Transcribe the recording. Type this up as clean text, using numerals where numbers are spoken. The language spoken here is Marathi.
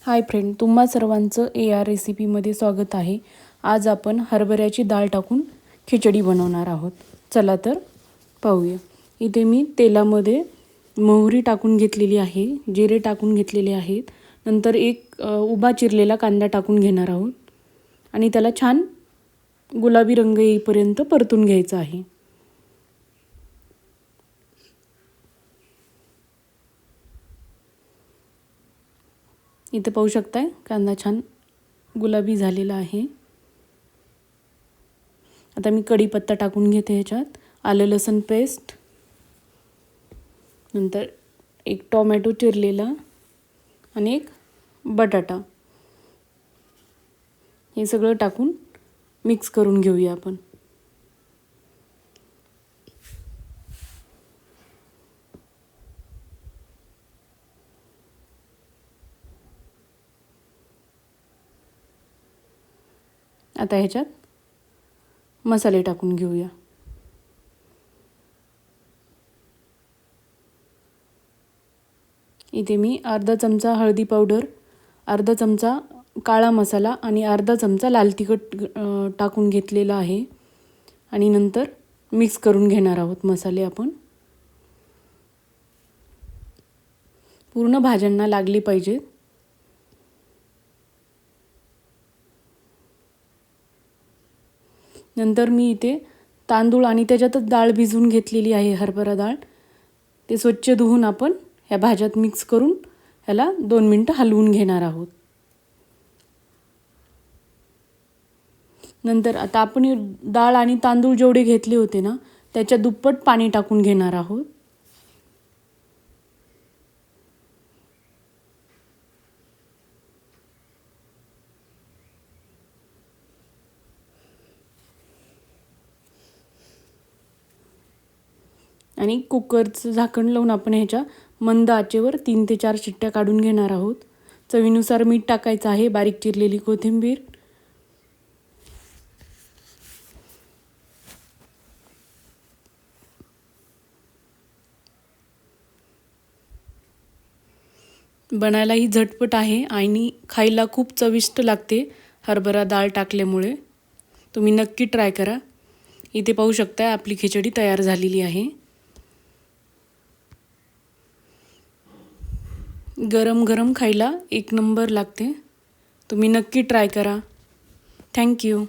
हाय फ्रेंड, तुम्हा सर्वांचं AR रेसिपीमध्ये स्वागत आहे. आज आपण हरभऱ्याची डाळ टाकून खिचडी बनवणार आहोत. चला तर पाहूया. इथे मी तेलामध्ये मोहरी टाकून घेतलेली आहे, जिरे टाकून घेतलेले आहेत. नंतर एक उभा चिरलेला कांदा टाकून घेणार आहोत आणि त्याला छान गुलाबी रंग येईपर्यंत परतून घ्यायचा आहे. इथे पाहू शकताय कांदा छान गुलाबी झालेला आहे. आता मी कढीपत्ता टाकून घेते ह्याच्यात, आलं लसूण पेस्ट, नंतर एक टोमॅटो चिरलेला आणि एक बटाटा, हे सगळं टाकून मिक्स करून घेऊया आपण. आता ह्याच्यात मसाले टाकून घेऊया. इथे मी अर्धा चमचा हळदी पावडर, अर्धा चमचा काळा मसाला आणि अर्धा चमचा लाल तिखट टाकून घेतलेला आहे आणि नंतर मिक्स करून घेणार आहोत मसाले आपण. पूर्ण भाज्यांना लागले पाहिजे. नंतर मी इथे तांदूळ आणि त्याच्यातच डाळ भिजवून घेतलेली आहे, हरभरा डाळ. ते स्वच्छ धुवून आपण ह्या भाज्यात मिक्स करून ह्याला 2 मिनिटं हलवून घेणार आहोत. नंतर आता आपण डाळ आणि तांदूळ जेवढे घेतले होते ना, त्याच्या दुप्पट पाणी टाकून घेणार आहोत. आणि कुकरचं झाकण लावून आपण ह्याच्या मंद आचेवर 3 ते 4 शिट्ट्या काढून घेणार आहोत. चवीनुसार मीठ टाकायचं आहे, बारीक चिरलेली कोथिंबीर, बनायलाही झटपट आहे आणि खायला खूप चविष्ट लागते हरभरा डाळ टाकल्यामुळे. तुम्ही नक्की ट्राय करा. इथे पाहू शकता आपली खिचडी तयार झालेली आहे. गरम गरम खायला एक नंबर लागते. तुम्ही नक्की ट्राय करा. थँक्यू.